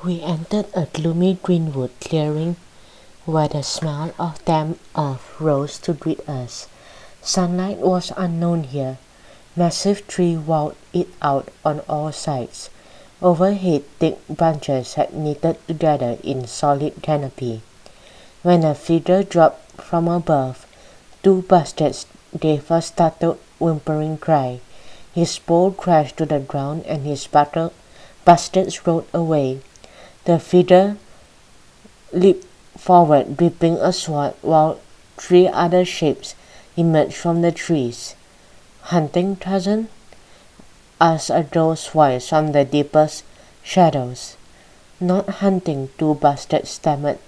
We entered a gloomy greenwood clearing where the smell of damp earth rose to greet us. Sunlight was unknown here. Massive trees walled it out on all sides. Overhead, thick branches had knitted together in solid canopy. When a figure dropped from above, two bastards gave a startled, whimpering cry. His bow crashed to the ground and his bastards rolled away. The figure leaped forward, gripping a sword, while three other shapes emerged from the trees. "Hunting, Tarzan?" asked a Joe's voice from the deepest shadows. "Not hunting," two bastards stammered,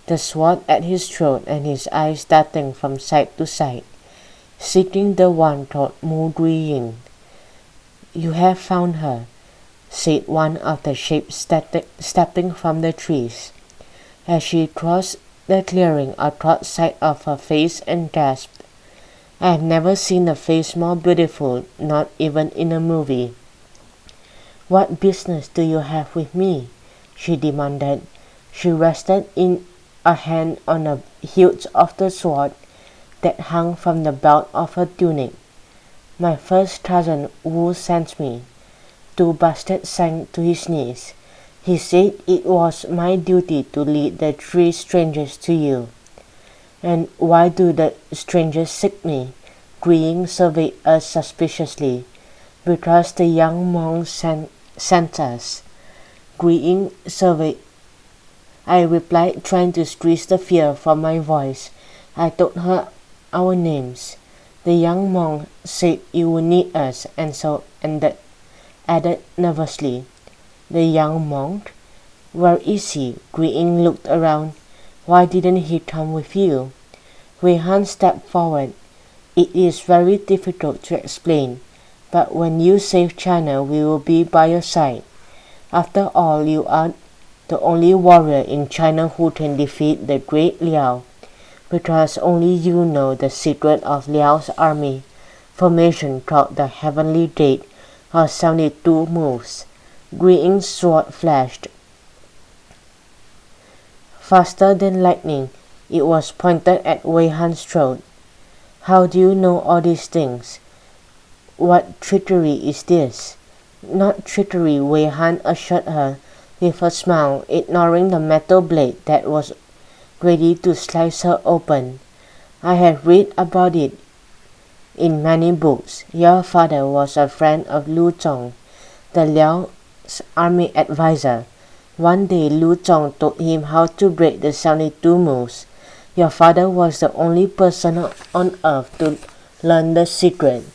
the sword at his throat and his eyes darting from side to side. "Seeking the one called Mu Guiying." "You have found her," said one of the shapes stepping from the trees. As she crossed the clearing, I caught sight of her face and gasped. I have never seen a face more beautiful, not even in a movie. "What business do you have with me?" she demanded. She rested in a hand on the hilt of the sword that hung from the belt of her tunic. "My first cousin Wu sent me." Two bastards sank to his knees. "He said it was my duty to lead the three strangers to you." "And why do the strangers seek me?" Guiying surveyed us suspiciously. "Because the young monk sent us." Guiying surveyed. I replied, trying to squeeze the fear from my voice. I told her our names. "The young monk said you would need us," and so added nervously. "The young monk? Where is he?" Guiying looked around. "Why didn't he come with you?" Wei Han stepped forward. "It is very difficult to explain, but when you save China, we will be by your side. After all, you are the only warrior in China who can defeat the great Liao, because only you know the secret of Liao's army formation called the Heavenly Gate, or 72 moves." Guiying's sword flashed. Faster than lightning, it was pointed at Wei Han's throat. "How do you know all these things? What trickery is this?" "Not trickery," Wei Han assured her with a smile, ignoring the metal blade that was ready to slice her open. "I have read about it in many books. Your father was a friend of Lu Zong, the Liao's army advisor. One day Lu Zong taught him how to break the 72 moves. Your father was the only person on earth to learn the secret.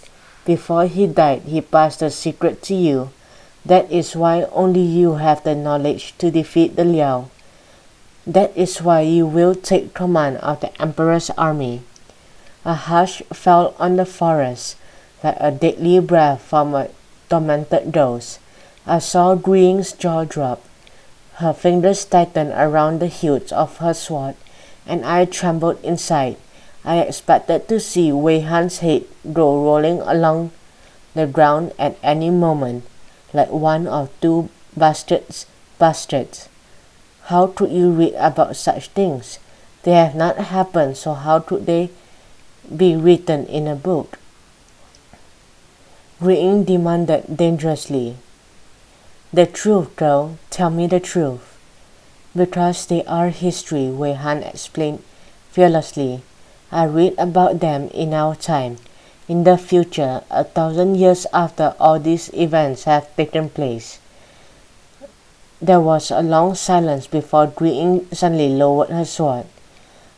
Before he died, he passed the secret to you. That is why only you have the knowledge to defeat the Liao. That is why you will take command of the Emperor's army." A hush fell on the forest, like a deadly breath from a tormented ghost. I saw Guiying's jaw drop. Her fingers tightened around the hilt of her sword, and I trembled inside. I expected to see Wei Han's head go rolling along the ground at any moment, like one of two bastards. How could you read about such things? They have not happened, so how could they be written in a book?" Guiying demanded dangerously. "The truth, girl. Tell me the truth." "Because they are history," Wei Han explained fearlessly. "I read about them in our time, in the future, 1,000 years after all these events have taken place." There was a long silence before Guiying suddenly lowered her sword.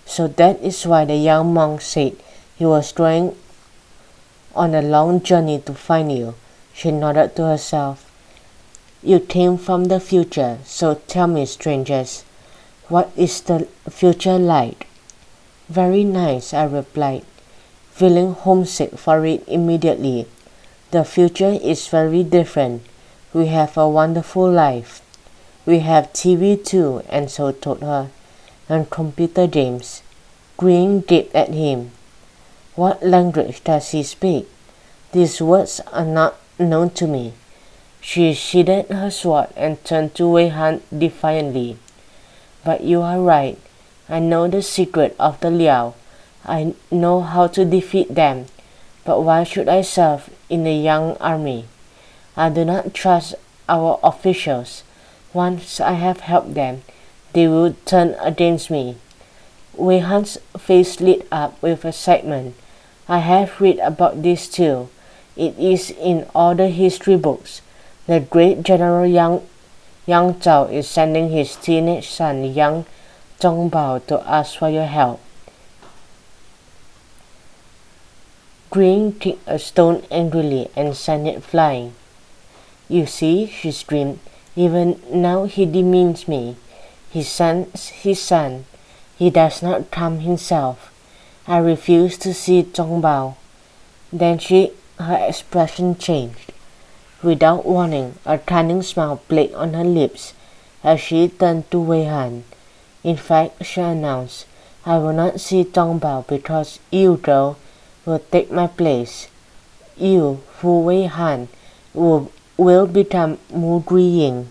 "So that is why the young monk said he was going on a long journey to find you." She nodded to herself. "You came from the future, so tell me, strangers, what is the future like?" "Very nice," I replied, feeling homesick for it immediately. "The future is very different. We have a wonderful life. We have TV too," and so told her, "and computer games." Guiying gaped at him. "What language does he speak? These words are not known to me." She sheathed her sword and turned to Wei Han defiantly. But you are right. I know the secret of the Liao. I know how to defeat them. But why should I serve in the Yang army? I do not trust our officials. Once I have helped them, they will turn against me. Wei Han's face lit up with excitement. I have read about this too. It is in all the history books. The great General Yang Zhao is sending his teenage son Yang Zhongbao to ask for your help. Green kicked a stone angrily and sent it flying. You see, she screamed, even now he demeans me. His son. He does not come himself. I refuse to see Zhongbao. Then her expression changed. Without warning, a cunning smile played on her lips as she turned to Wei Han. In fact, she announced, I will not see Zhongbao because you, girl, will take my place. You, Fu Wei Han, will become Mu Guiying.